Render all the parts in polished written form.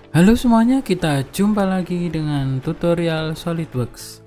Halo semuanya, kita jumpa lagi dengan tutorial SolidWorks.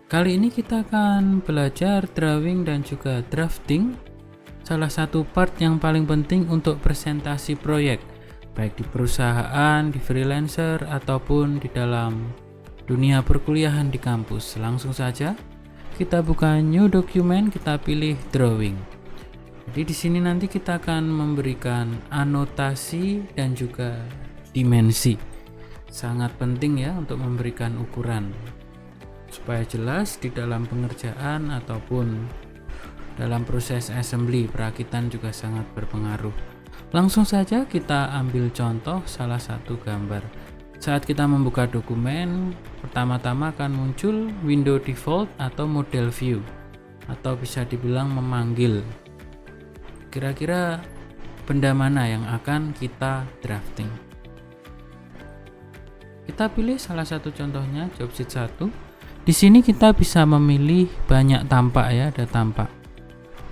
Kali ini kita akan belajar drawing dan juga drafting, salah satu part yang paling penting untuk presentasi proyek, baik di perusahaan, di freelancer, ataupun di dalam dunia perkuliahan di kampus. Langsung saja, kita buka new document, kita pilih drawing. Jadi di sini nanti kita akan memberikan anotasi dan juga dimensi. Sangat penting ya untuk memberikan ukuran supaya jelas di dalam pengerjaan ataupun dalam proses assembly. Perakitan juga sangat berpengaruh. Langsung saja kita ambil contoh salah satu gambar. Saat kita membuka dokumen, pertama-tama akan muncul window default atau model view, atau bisa dibilang memanggil. Kira-kira benda mana yang akan kita drafting? Kita pilih salah satu contohnya, job sheet 1. Di sini kita bisa memilih banyak tampak ya, ada tampak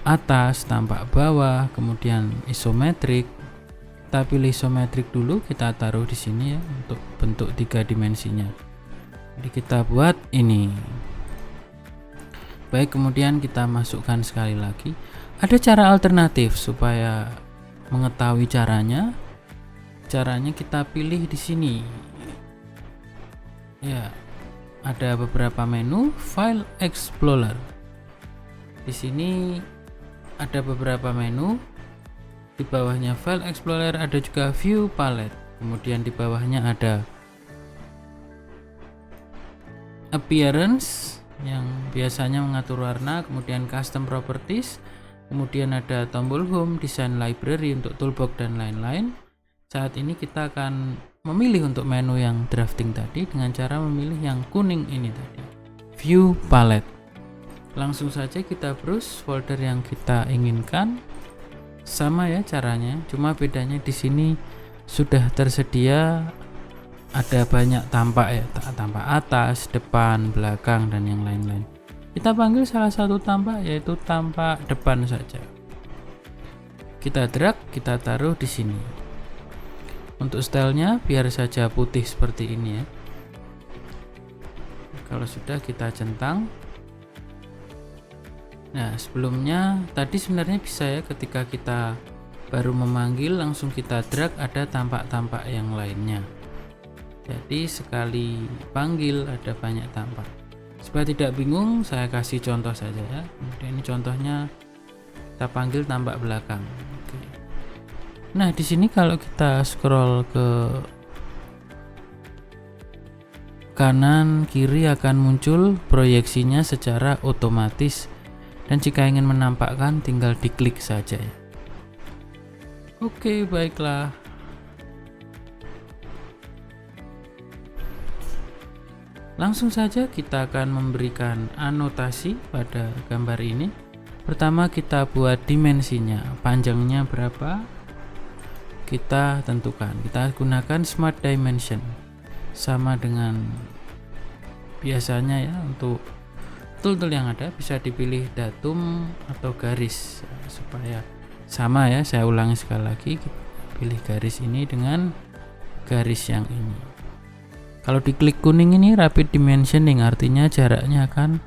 atas, tampak bawah, kemudian isometrik. Kita pilih isometrik dulu, kita taruh di sini ya untuk bentuk 3 dimensinya. Jadi kita buat ini. Baik, kemudian kita masukkan sekali lagi. Ada cara alternatif supaya mengetahui caranya. Caranya kita pilih di sini. Ya, ada beberapa menu File Explorer. Di sini ada beberapa menu. Di bawahnya File Explorer ada juga View Palette. Kemudian di bawahnya ada Appearance yang biasanya mengatur warna, kemudian Custom Properties, kemudian ada tombol Home, Design Library untuk toolbox dan lain-lain. Saat ini kita akan memilih untuk menu yang drafting tadi dengan cara memilih yang kuning ini tadi, View Palette. Langsung saja kita browse folder yang kita inginkan. Sama ya caranya, cuma bedanya di sini sudah tersedia ada banyak tampak ya, tampak atas, depan, belakang dan yang lain-lain. Kita panggil salah satu tampak yaitu tampak depan saja. Kita drag, kita taruh di sini. Untuk stylenya biar saja putih seperti ini ya. Kalau sudah kita centang. Nah, sebelumnya tadi sebenarnya bisa ya, ketika kita baru memanggil langsung kita drag, ada tampak-tampak yang lainnya. Jadi sekali panggil ada banyak tampak. Supaya tidak bingung, saya kasih contoh saja ya. Kemudian ini contohnya kita panggil tampak belakang. Oke. Nah, di sini kalau kita scroll ke kanan kiri akan muncul proyeksinya secara otomatis. Dan jika ingin menampakkan tinggal diklik saja ya. Oke, baiklah. Langsung saja kita akan memberikan anotasi pada gambar ini. Pertama kita buat dimensinya, panjangnya berapa, kita tentukan. Kita gunakan Smart Dimension, sama dengan biasanya ya. Untuk tool yang ada bisa dipilih datum atau garis supaya sama ya. Saya ulangi sekali lagi, pilih garis ini dengan garis yang ini. Kalau diklik kuning ini rapid dimensioning, artinya jaraknya akan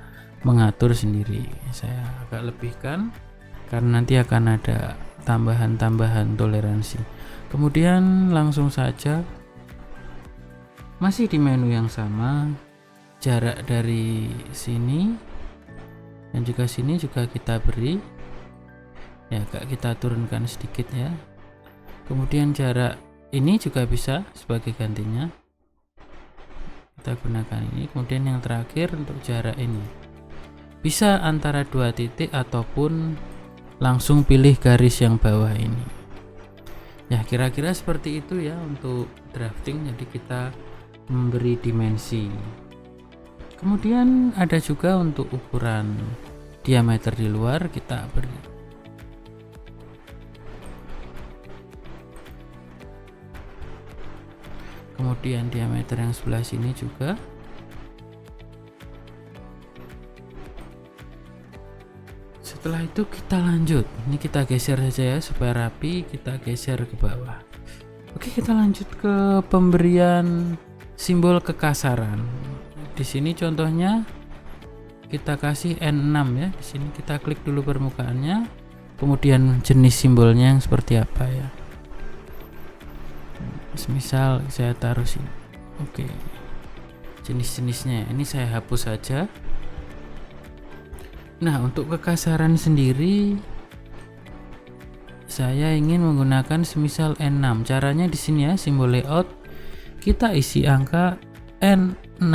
mengatur sendiri. Saya agak lebihkan karena nanti akan ada tambahan-tambahan toleransi. Kemudian langsung saja masih di menu yang sama, jarak dari sini dan juga sini juga kita beri ya, agak kita turunkan sedikit ya. Kemudian jarak ini juga bisa sebagai gantinya, kita gunakan ini. Kemudian yang terakhir untuk jarak ini bisa antara dua titik ataupun langsung pilih garis yang bawah ini ya. Kira-kira seperti itu ya untuk drafting. Jadi kita memberi dimensi. Kemudian ada juga untuk ukuran diameter di luar kita beri. Kemudian diameter yang sebelah sini juga. Setelah itu kita lanjut. Ini kita geser saja ya supaya rapi, kita geser ke bawah. Oke, Oke, kita lanjut ke pemberian simbol kekasaran. Di sini contohnya kita kasih N6 ya. Di sini kita klik dulu permukaannya, kemudian jenis simbolnya yang seperti apa ya. Misal saya taruh sini. Oke. Jenis-jenisnya ini saya hapus saja. Nah, untuk kekasaran sendiri saya ingin menggunakan semisal N6. Caranya di sini ya, simbol layout kita isi angka N6.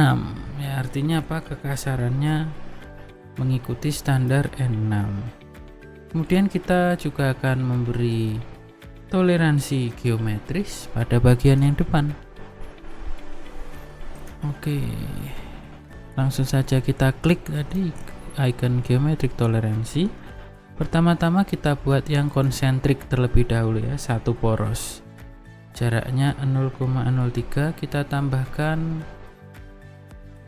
Ya, artinya apa? Kekasarannya mengikuti standar N6. Kemudian kita juga akan memberi toleransi geometris pada bagian yang depan. Oke. Langsung saja kita klik tadi icon geometric toleransi. Pertama-tama kita buat yang konsentrik terlebih dahulu ya, satu poros. Jaraknya 0,03, kita tambahkan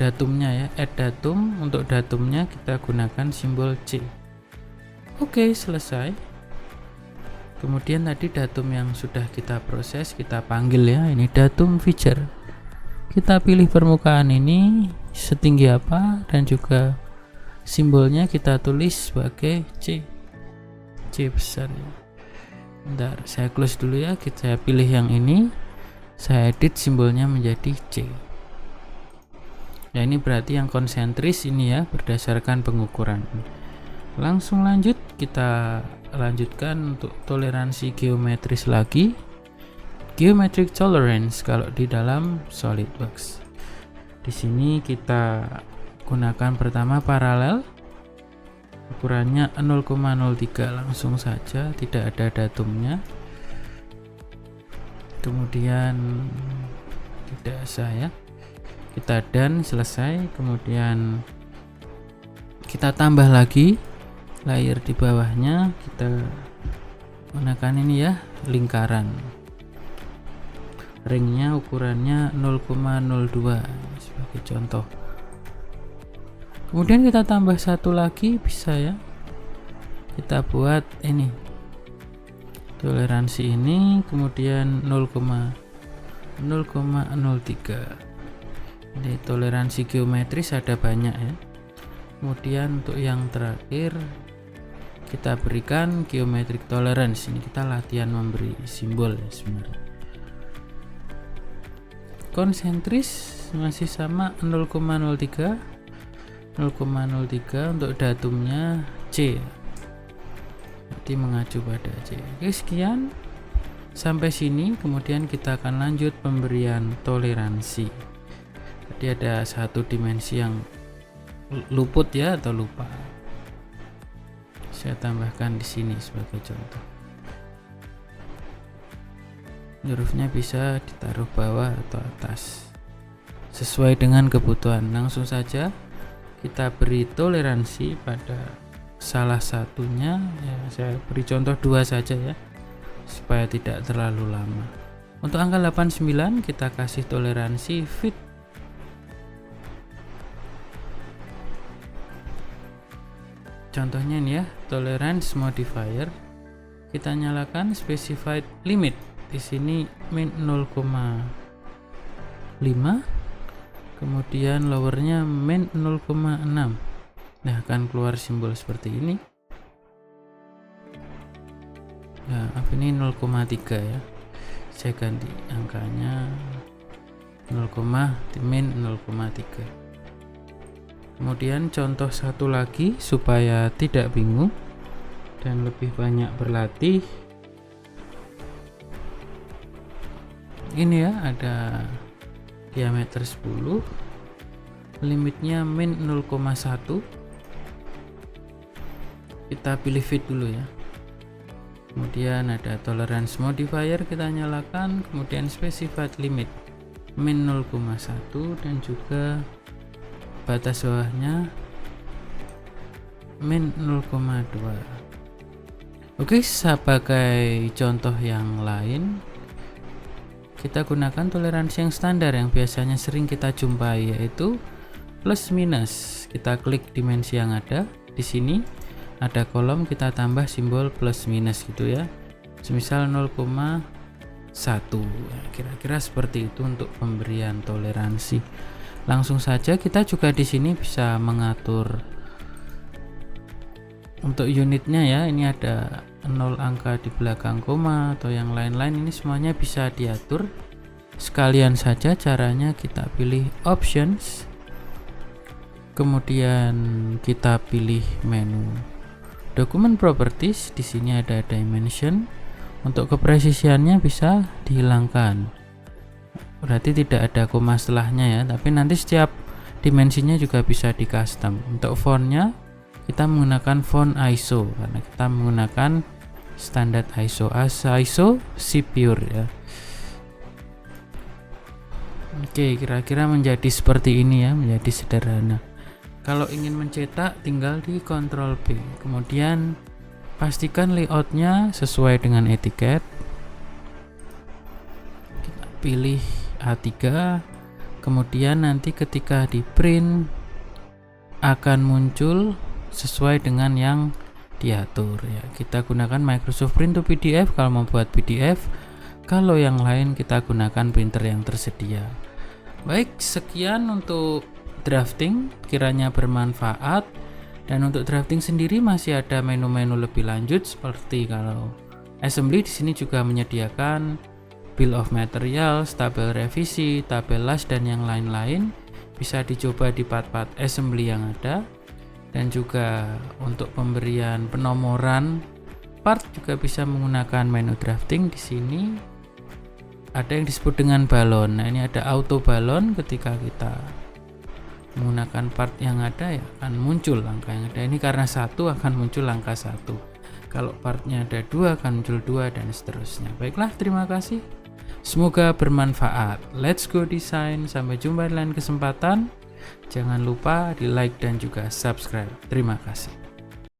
datumnya ya, add datum. Untuk datumnya kita gunakan simbol C. Oke, selesai. Kemudian tadi datum yang sudah kita proses kita panggil ya, ini datum feature. Kita pilih permukaan ini setinggi apa dan juga simbolnya kita tulis sebagai C besar ya. Bentar, saya close dulu ya. Saya pilih yang ini, saya edit simbolnya menjadi C. Ya, ini berarti yang konsentris ini ya, berdasarkan pengukuran. Langsung lanjut, kita lanjutkan untuk toleransi geometris lagi. Geometric tolerance kalau di dalam SolidWorks. Di sini kita gunakan pertama paralel. Ukurannya 0,03, langsung saja, tidak ada datumnya. Kemudian tidak saya. Kita done, selesai. Kemudian kita tambah lagi layer di bawahnya, kita gunakan ini ya, lingkaran. Ringnya ukurannya 0,02 sebagai contoh. Kemudian kita tambah satu lagi, bisa ya, kita buat ini toleransi ini, kemudian 0,03. Ini toleransi geometris ada banyak ya. Kemudian untuk yang terakhir kita berikan geometric tolerance. Ini kita latihan memberi simbol ya sebenarnya. Konsentris masih sama 0,03 untuk datumnya C, jadi mengacu pada C. Oke, sekian sampai sini. Kemudian kita akan lanjut pemberian toleransi. Jadi ada satu dimensi yang luput ya, atau lupa. Saya tambahkan di sini sebagai contoh. Hurufnya bisa ditaruh bawah atau atas sesuai dengan kebutuhan. Langsung saja kita beri toleransi pada salah satunya ya, saya beri contoh 2 saja ya, supaya tidak terlalu lama. Untuk angka 89 kita kasih toleransi fit. Contohnya ini ya, tolerance modifier. Kita nyalakan specified limit. Di sini min 0,5. Kemudian lowernya min 0,6. Nah, akan keluar simbol seperti ini. Nah, ini 0,3 ya. Saya ganti angkanya 0, min 0,3. Kemudian contoh satu lagi supaya tidak bingung dan lebih banyak berlatih. Ini ya, ada diameter 10, limitnya min 0,1. Kita pilih fit dulu ya. Kemudian ada tolerance modifier, kita nyalakan. Kemudian specified limit min 0,1 dan juga batas bawahnya min 0,2. Oke, sebagai contoh yang lain, kita gunakan toleransi yang standar yang biasanya sering kita jumpai, yaitu plus minus. Kita klik dimensi yang ada di sini, ada kolom, kita tambah simbol plus minus gitu ya. Semisal 0,1 1. Ya, kira-kira seperti itu untuk pemberian toleransi. Langsung saja kita juga di sini bisa mengatur untuk unitnya ya. Ini ada 0 angka di belakang koma atau yang lain-lain, ini semuanya bisa diatur. Sekalian saja caranya kita pilih options, kemudian kita pilih menu dokumen properties. Di sini ada dimension. Untuk kepresisiannya bisa dihilangkan, berarti tidak ada koma setelahnya ya, tapi nanti setiap dimensinya juga bisa di custom. Untuk fontnya kita menggunakan font ISO karena kita menggunakan standar ISO C Pure ya. Oke, kira-kira menjadi seperti ini ya, menjadi sederhana. Kalau ingin mencetak tinggal di Ctrl P, kemudian pastikan layoutnya sesuai dengan etiket. Kita pilih A3, kemudian nanti ketika di print akan muncul sesuai dengan yang diatur ya. Kita gunakan Microsoft Print to PDF kalau membuat PDF, kalau yang lain kita gunakan printer yang tersedia. Baik, sekian untuk drafting, kiranya bermanfaat. Dan untuk drafting sendiri masih ada menu-menu lebih lanjut, seperti kalau assembly di sini juga menyediakan bill of materials, tabel revisi, tabel las dan yang lain-lain. Bisa dicoba di part-part assembly yang ada. Dan juga untuk pemberian penomoran part juga bisa menggunakan menu drafting. Di sini ada yang disebut dengan balon. Nah, ini ada auto balon, ketika kita menggunakan part yang ada ya akan muncul angka yang ada. Ini karena 1 akan muncul angka 1, kalau partnya ada 2 akan muncul 2 dan seterusnya. Baiklah, terima kasih, semoga bermanfaat. Let's go design, sampai jumpa di lain kesempatan. Jangan lupa di like dan juga subscribe. Terima kasih.